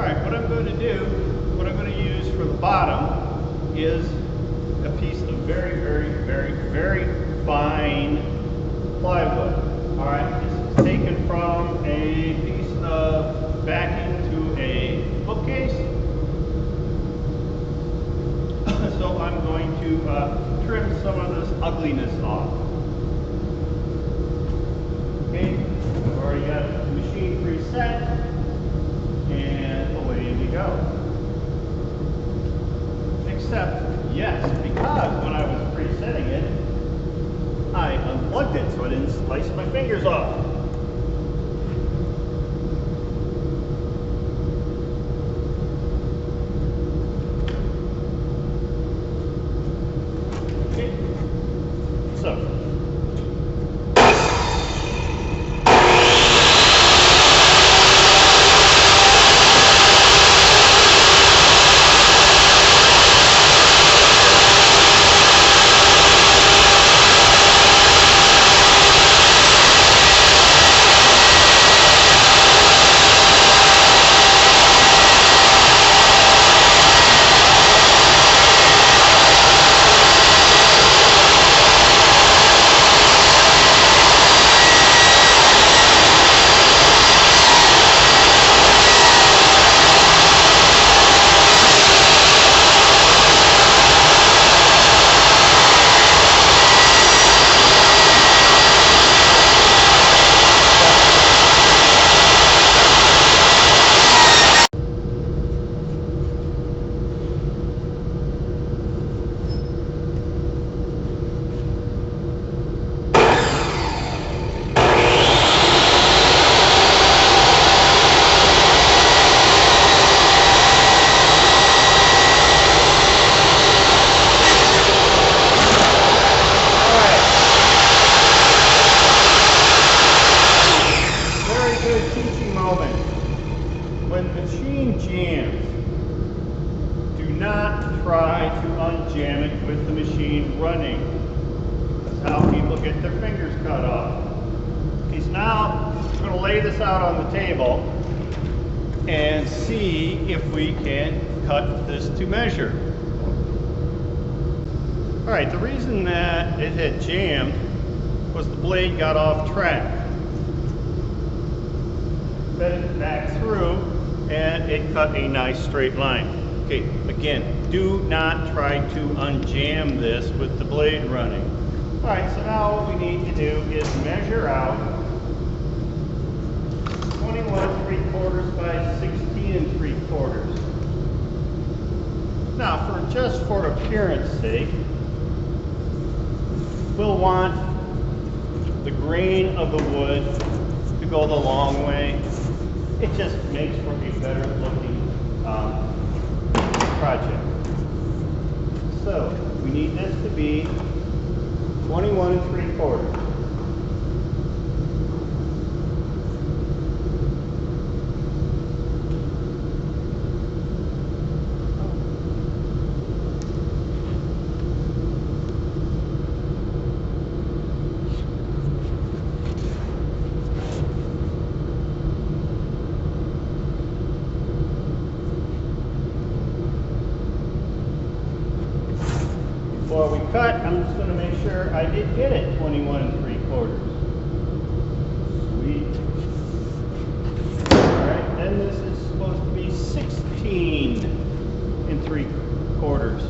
Alright, what I'm going to do, what I'm going to use for the bottom is a piece of very, very, very, very fine plywood. Alright, this is taken from a piece of backing to a bookcase. So I'm going to trim some of this ugliness off. Okay, I've already got the machine preset, and away we go. Except, yes, because when I was presetting it, I unplugged it so I didn't slice my fingers off. Okay, so. When the machine jams, do not try to unjam it with the machine running. That's how people get their fingers cut off. Okay, so now I'm going to lay this out on the table and see if we can cut this to measure. Alright, the reason that it had jammed was the blade got off track. Fed it back through and it cut a nice straight line. Okay, again, do not try to unjam this with the blade running. Alright, so now what we need to do is measure out 21 3/4 by 16 3/4. Now, just for appearance sake, we'll want the grain of the wood to go the long way. It just makes for a better looking project. So we need this to be 21 3/4. Before we cut, I'm just going to make sure I did get it 21 3/4. Sweet. Alright, then this is supposed to be 16 3/4.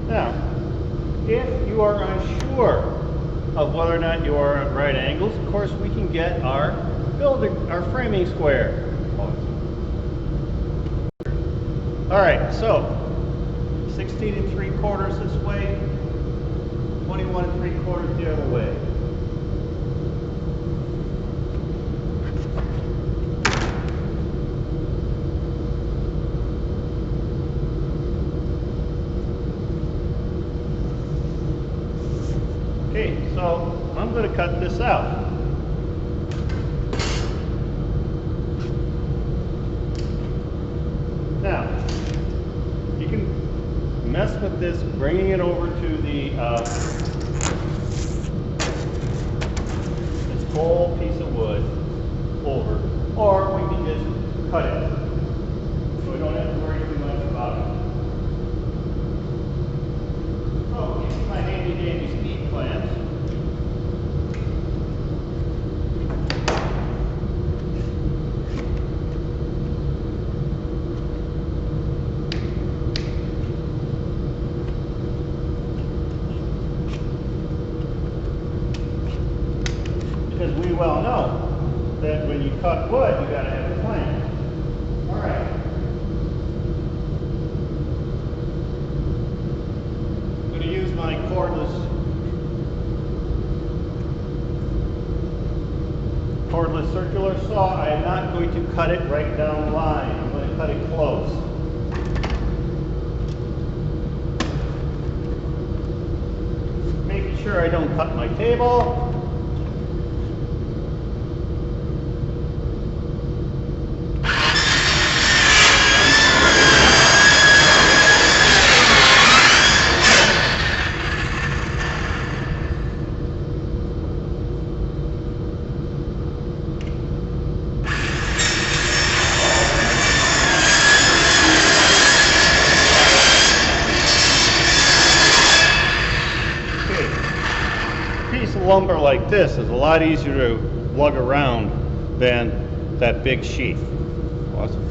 Now, if you are unsure of whether or not you are at right angles, of course we can get our framing square. Alright, so 16 3/4 this way, 21 3/4 the other way. So I'm going to cut this out. Now, you can mess with this, bringing it over to the this whole piece of wood over, or we can just cut it, so we don't have to worry too much about it. So, these are my handy dandy speed clamps. Because we well know that when you cut wood, you got to have a clamp. All right. I'm going to use my cordless circular saw. I am not going to cut it right down the line. I'm going to cut it close. Making sure I don't cut my table. Lumber like this is a lot easier to lug around than that big sheath. Awesome.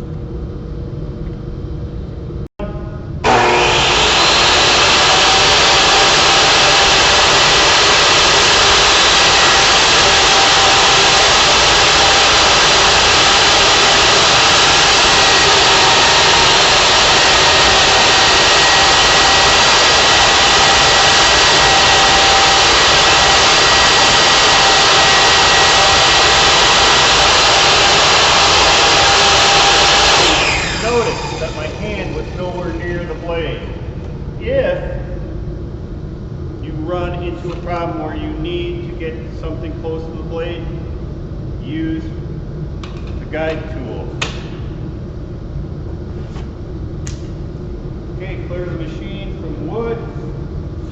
If you run into a problem where you need to get something close to the blade, use the guide tool. Okay, clear the machine from wood,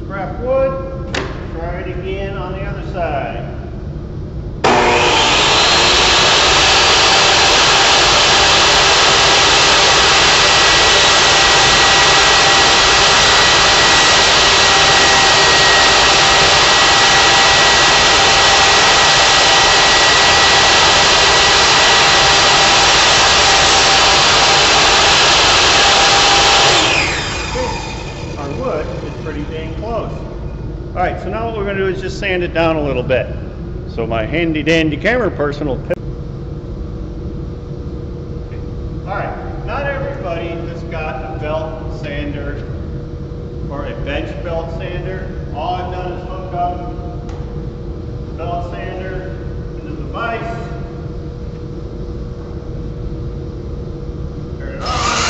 scrap wood. Try it again on the other side. All right, so now what we're going to do is just sand it down a little bit. So my handy dandy camera person will pick. All right, not everybody has got a belt sander or a bench belt sander. All I've done is hook up the belt sander into the vise. Turn it on.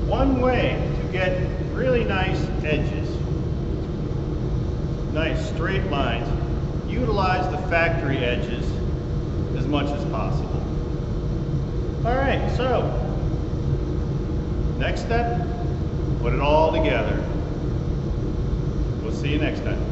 One way to get really nice edges, nice straight lines, utilize the factory edges as much as possible. All right, so next step, put it all together. We'll see you next time.